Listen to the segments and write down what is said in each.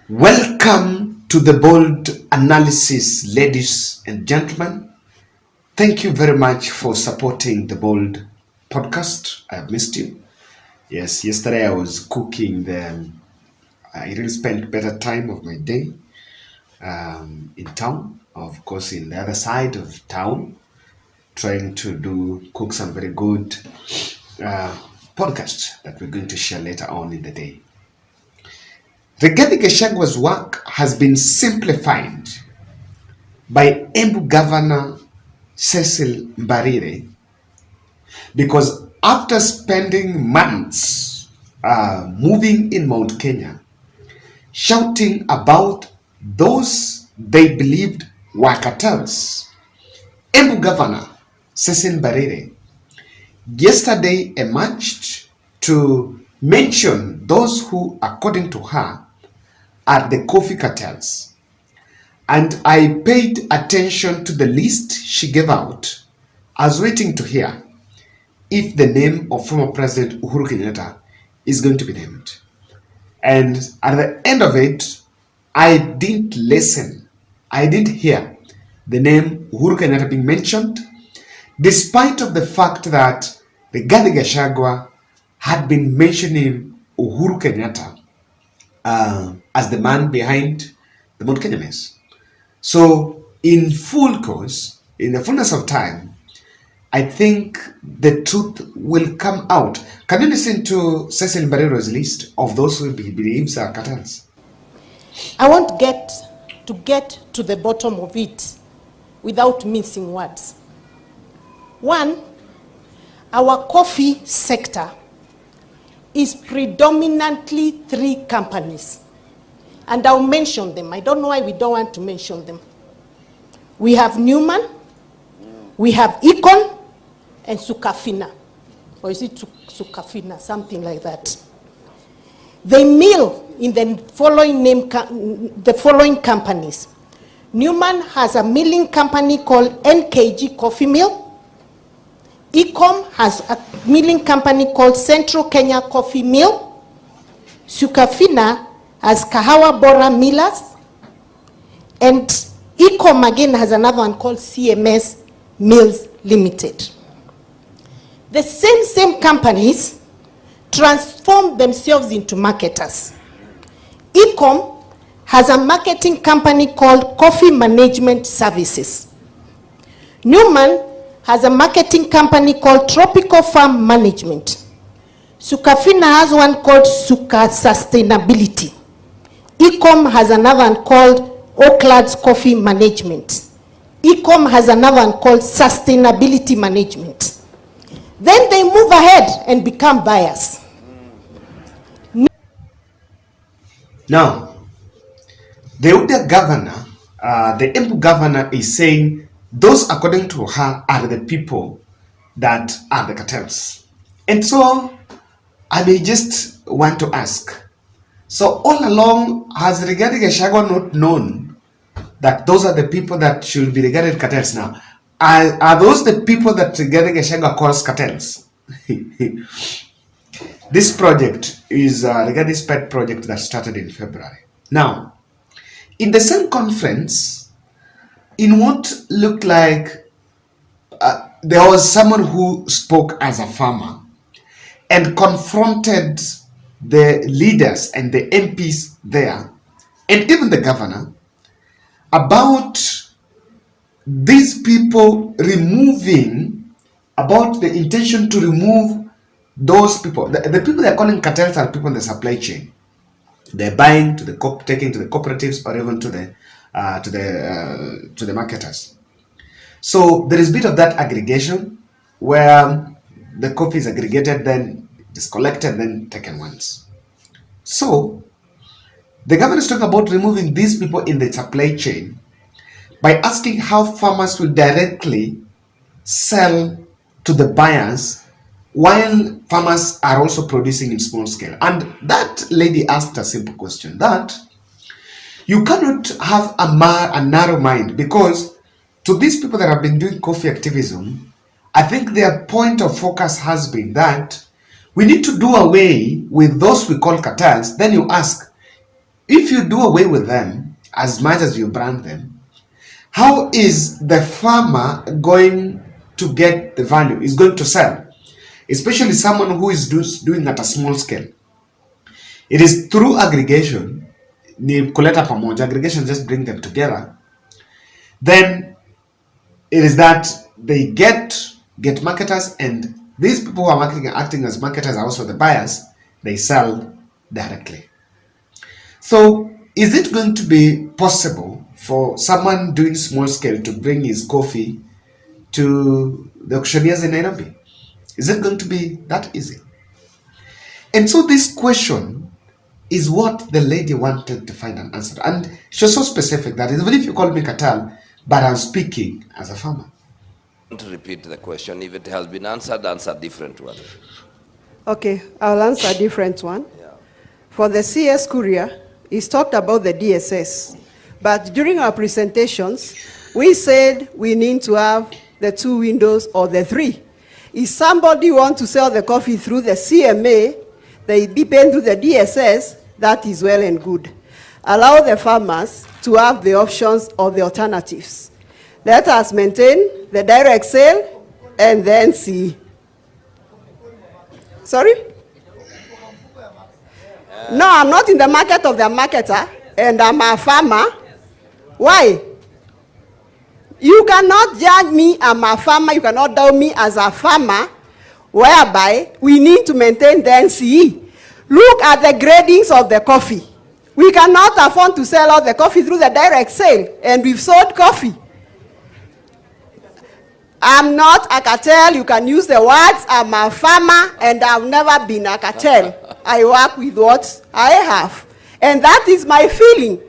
Welcome to the Bold Analysis, ladies and gentlemen. Thank you very much for supporting the Bold podcast. I have missed you. Yes, yesterday I was cooking I really spent better time of my day in town, of course, in the other side of town, trying to cook some very good podcasts that we're going to share later on in the day. Rigathi work has been simplified by Embu Governor Cecil Mbarire because after spending months moving in Mount Kenya, shouting about those they believed were cartels, Embu Governor Cecil Mbarire yesterday emerged to mention those who, according to her, are the coffee cartels. And I paid attention to the list she gave out. I was waiting to hear if the name of former President UHURU Kenyatta is going to be named. And at the end of it, I didn't listen. I didn't hear the name UHURU Kenyatta being mentioned, despite of the fact that Rigathi had been mentioning UHURU Kenyatta as the man behind the Mount Kenya mess. So in the fullness of time, I think the truth will come out. Can you listen to Cecil Mbariro's list of those who he believes are cartels? I want to get to the bottom of it without mincing words. One, our coffee sector is predominantly 3 companies. And I'll mention them. I don't know why we don't want to mention them. We have Newman, we have Econ, and Sukafina. Or is it Sukafina? Something like that. They mill in the following companies. Newman has a milling company called NKG Coffee Mill. Ecom has a milling company called Central Kenya Coffee Mill. Sukafina has Kahawa Bora Millers. And Ecom again has another one called CMS Mills Limited. The same companies transform themselves into marketers. Ecom has a marketing company called Coffee Management Services. Newman has a marketing company called Tropical Farm Management. Sukafina has one called Suka Sustainability. Ecom has another one called Oaklands Coffee Management. Ecom has another one called Sustainability Management. Then they move ahead and become buyers. Now, the Embu governor is saying those, according to her, are the people that are the cartels. And so, I may just want to ask, so all along, has Rigathi not known that those are the people that should be regarded cartels now? Are those the people that Rigathi calls cartels? This project is Rigathi's pet project that started in February. Now, in the same conference, in what looked like there was someone who spoke as a farmer and confronted the leaders and the MPs there, and even the governor, about these people about the intention to remove those people. The people they're calling cartels are people in the supply chain. They're buying taking to the cooperatives or even to the marketers. So there is a bit of that aggregation where the coffee is aggregated, then it is collected, then taken once. So the government is talking about removing these people in the supply chain by asking how farmers will directly sell to the buyers while farmers are also producing in small scale. And that lady asked a simple question, that you cannot have a narrow mind, because to these people that have been doing coffee activism, I think their point of focus has been that we need to do away with those we call cartels. Then you ask, if you do away with them as much as you brand them, how is the farmer going to get the value? Is going to sell, especially someone who is doing at a small scale. It is through aggregation, ni kuleta pamoja, aggregation just bring them together. Then it is that they get marketers, and these people who are acting as marketers are also the buyers. They sell directly. So is it going to be possible for someone doing small scale to bring his coffee to the auctioneers in Nairobi? Is it going to be that easy? And so this question is what the lady wanted to find an answer. And she was so specific that even if you call me cartel, but I'm speaking as a farmer. To repeat the question, if it has been answered, answer a different one. Okay, I'll answer a different one. Yeah. For the CS Kuria, he's talked about the DSS. But during our presentations, we said we need to have the 2 windows or the 3. If somebody wants to sell the coffee through the CMA, they depend to the DSS, that is well and good. Allow the farmers to have the options or the alternatives. Let us maintain the direct sale and then see. Sorry? No, I'm not in the market of the marketer, and I'm a farmer. Why? You cannot judge me, I'm a farmer, you cannot doubt me as a farmer, whereby we need to maintain the NCE. Look at the gradings of the coffee. We cannot afford to sell all the coffee through the direct sale, and we've sold coffee. I'm not a cartel, you can use the words, I'm a farmer, and I've never been a cartel. I work with what I have. And that is my feeling.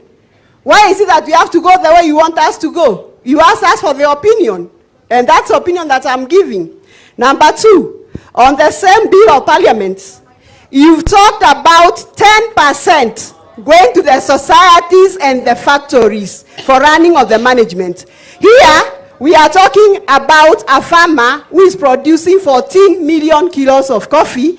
Why is it that we have to go the way you want us to go? You asked us for the opinion, and that's the opinion that I'm giving. Number 2, on the same bill of parliament, you've talked about 10% going to the societies and the factories for running of the management. Here, we are talking about a farmer who is producing 14 million kilos of coffee.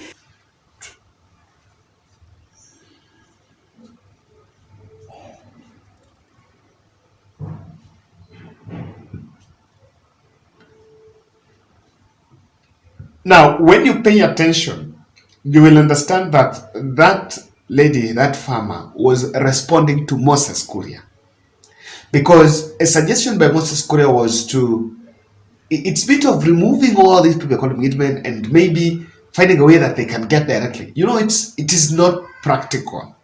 Now, when you pay attention, you will understand that that lady, that farmer, was responding to Moses Kuria. Because a suggestion by Moses Kuria was to, it's a bit of removing all these people called middlemen and maybe finding a way that they can get directly. You know, it is not practical.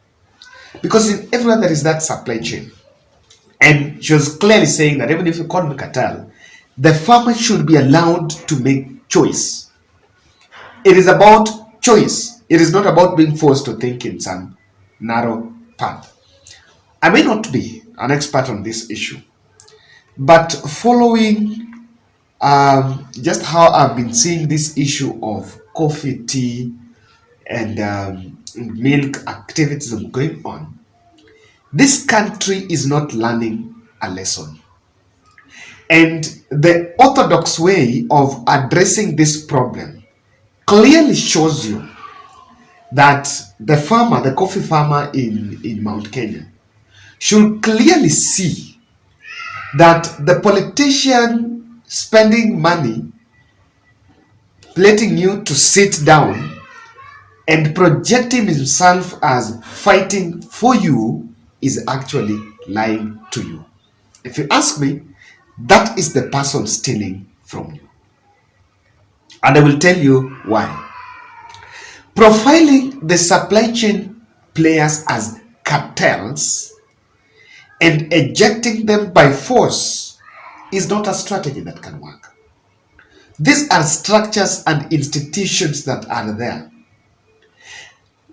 Because in everywhere there is that supply chain. And she was clearly saying that even if you call me cartel, the farmer should be allowed to make choice. It is about choice. It is not about being forced to think in some narrow path. I may not be an expert on this issue, but following just how I've been seeing this issue of coffee, tea, and milk activism going on, this country is not learning a lesson. And the orthodox way of addressing this problem clearly shows you that the farmer, the coffee farmer in Mount Kenya, should clearly see that the politician spending money, letting you to sit down and projecting himself as fighting for you is actually lying to you. If you ask me, that is the person stealing from you. And I will tell you why. Profiling the supply chain players as cartels and ejecting them by force is not a strategy that can work. These are structures and institutions that are there.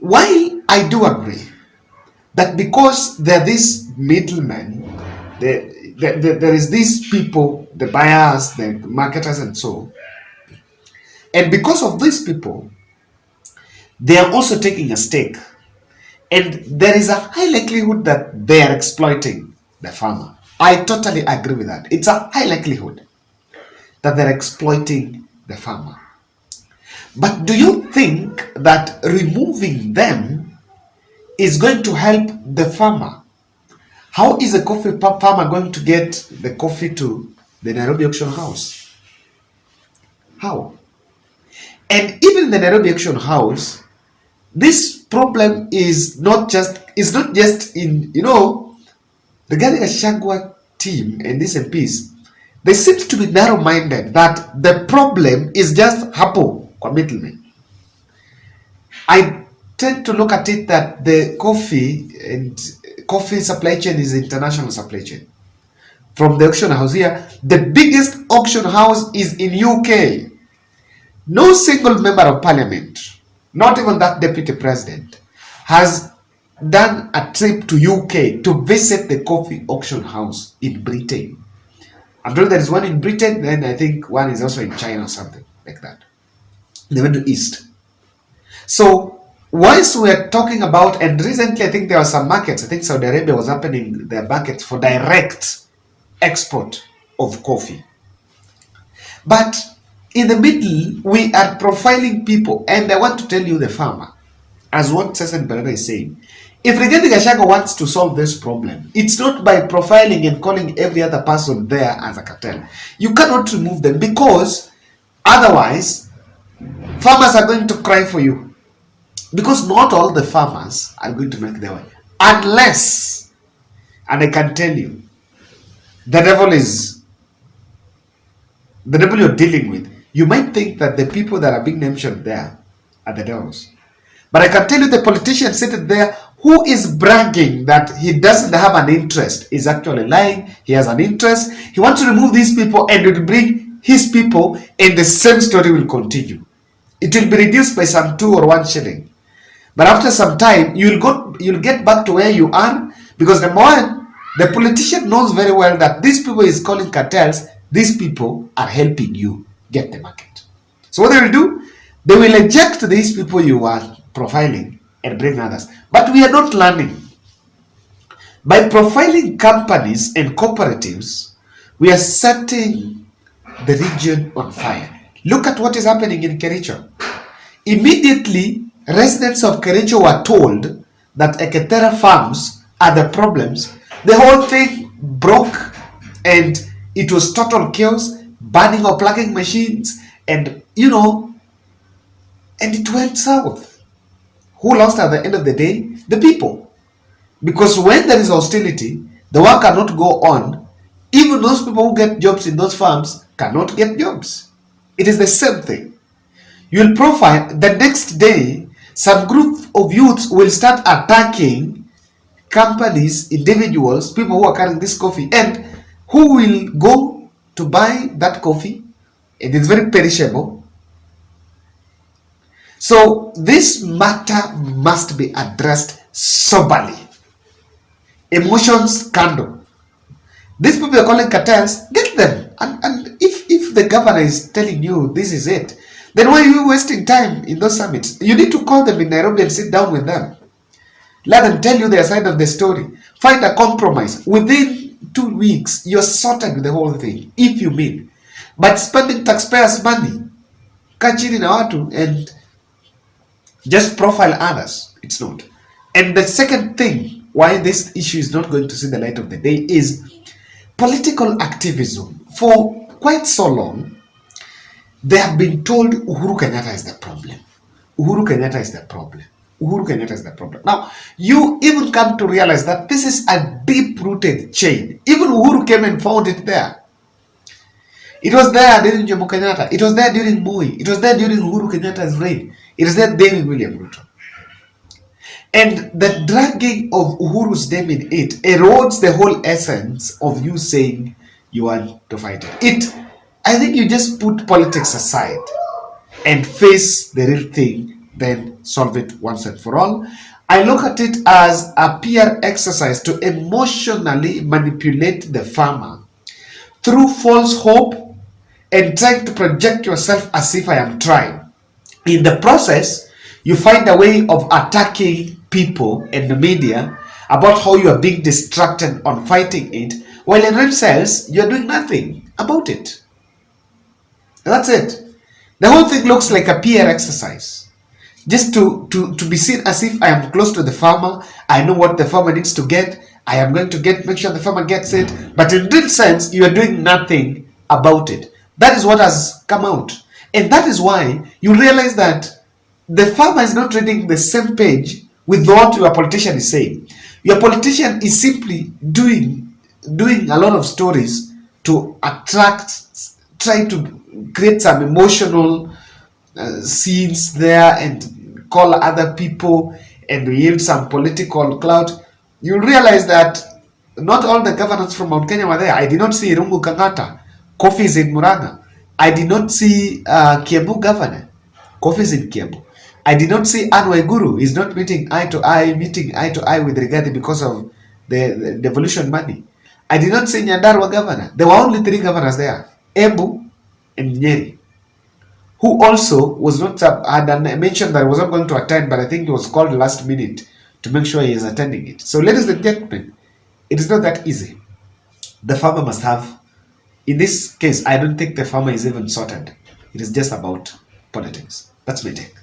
While I do agree that because there are these middlemen, there is these people, the buyers, the marketers, and so, and because of these people, they are also taking a stake. And there is a high likelihood that they are exploiting the farmer. I totally agree with that. It's a high likelihood that they're exploiting the farmer. But do you think that removing them is going to help the farmer. How is a coffee farmer going to get the coffee to the Nairobi auction house? How? And even in the Nairobi auction house, this problem is not just in, the Gachagua team and these MPs. They seem to be narrow-minded that the problem is just hapo kwa middlemen. I tend to look at it that the coffee supply chain is international supply chain. From the auction house here, the biggest auction house is in UK. No single member of parliament, not even that deputy president, has done a trip to UK to visit the coffee auction house in Britain. I'm told there is one in Britain, then I think one is also in China or something like that. They went to East. So once we're talking about, and recently I think there were some markets, I think Saudi Arabia was opening their markets for direct export of coffee. But in the middle, we are profiling people, and I want to tell you the farmer, as what Cesar Barada is saying. If Rigathi Gachagua wants to solve this problem, it's not by profiling and calling every other person there as a cartel. You cannot remove them, because otherwise, farmers are going to cry for you. Because not all the farmers are going to make their way. Unless, and I can tell you, the devil you're dealing with. You might think that the people that are being mentioned there are the devils. But I can tell you the politician seated there who is bragging that he doesn't have an interest is actually lying. He has an interest. He wants to remove these people and will bring his people, and the same story will continue. It will be reduced by some 2 or 1 shilling. But after some time, you'll get back to where you are, because number one, the politician knows very well that these people is calling cartels. These people are helping you get the market. So what they will do, they will eject these people you are profiling and bring others. But we are not learning. By profiling companies and cooperatives, we are setting the region on fire. Look at what is happening in Kericho. Immediately, residents of Kericho were told that Eketera farms are the problems. The whole thing broke, and it was total chaos, burning of plugging machines, and and it went south. Who lost at the end of the day? The people. Because when there is hostility, the work cannot go on. Even those people who get jobs in those farms cannot get jobs. It is the same thing. You will profile, the next day, some group of youths will start attacking companies, individuals, people who are carrying this coffee, and who will go to buy that coffee. It is very perishable. So this matter must be addressed soberly. Emotions candle. These people are calling cartels, get them. And if the governor is telling you this is it, then why are you wasting time in those summits? You need to call them in Nairobi and sit down with them. Let them tell you their side of the story. Find a compromise. Within 2 weeks, you're sorted with the whole thing, if you mean. But spending taxpayers' money, kachiri na watu, and just profile others, it's not. And the second thing why this issue is not going to see the light of the day is political activism. For quite so long, they have been told Uhuru Kenyatta is the problem. Uhuru Kenyatta is the problem. Uhuru Kenyatta is the problem. Now, you even come to realize that this is a deep-rooted chain. Even Uhuru came and found it there. It was there during Jomo Kenyatta. It was there during Moi. It was there during Uhuru Kenyatta's reign. It is there during William Ruto. And the dragging of Uhuru's name in it erodes the whole essence of you saying you want to fight it. I think you just put politics aside and face the real thing, then solve it once and for all. I look at it as a PR exercise to emotionally manipulate the farmer through false hope and trying to project yourself as if I am trying. In the process, you find a way of attacking people and the media about how you are being distracted on fighting it, while in real sense, you are doing nothing about it. That's it. The whole thing looks like a PR exercise. just to be seen as if I am close to the farmer. I know what the farmer needs to get. I am going to make sure the farmer gets it. But in real sense, you are doing nothing about it. That is what has come out. And that is why you realize that the farmer is not reading the same page with what your politician is saying. Your politician is simply doing a lot of stories to attract, try to create some emotional scenes there and call other people and yield some political clout. You realize that not all the governors from Mount Kenya were there. I did not see Rungu Kangata. Kofi is in Muranga. I did not see Kiambu governor. Kofi is in Kiambu. I did not see Anne Waiguru. He's not meeting eye to eye with Rigathi because of the devolution money. I did not see Nyandarua governor. There were only 3 governors there: Embu and Nyeri, who also was not had mentioned that he was not going to attend, but I think he was called last minute to make sure he is attending it. So, ladies and gentlemen, it is not that easy. The farmer must have, in this case, I don't think the farmer is even sorted. It is just about politics. That's my take.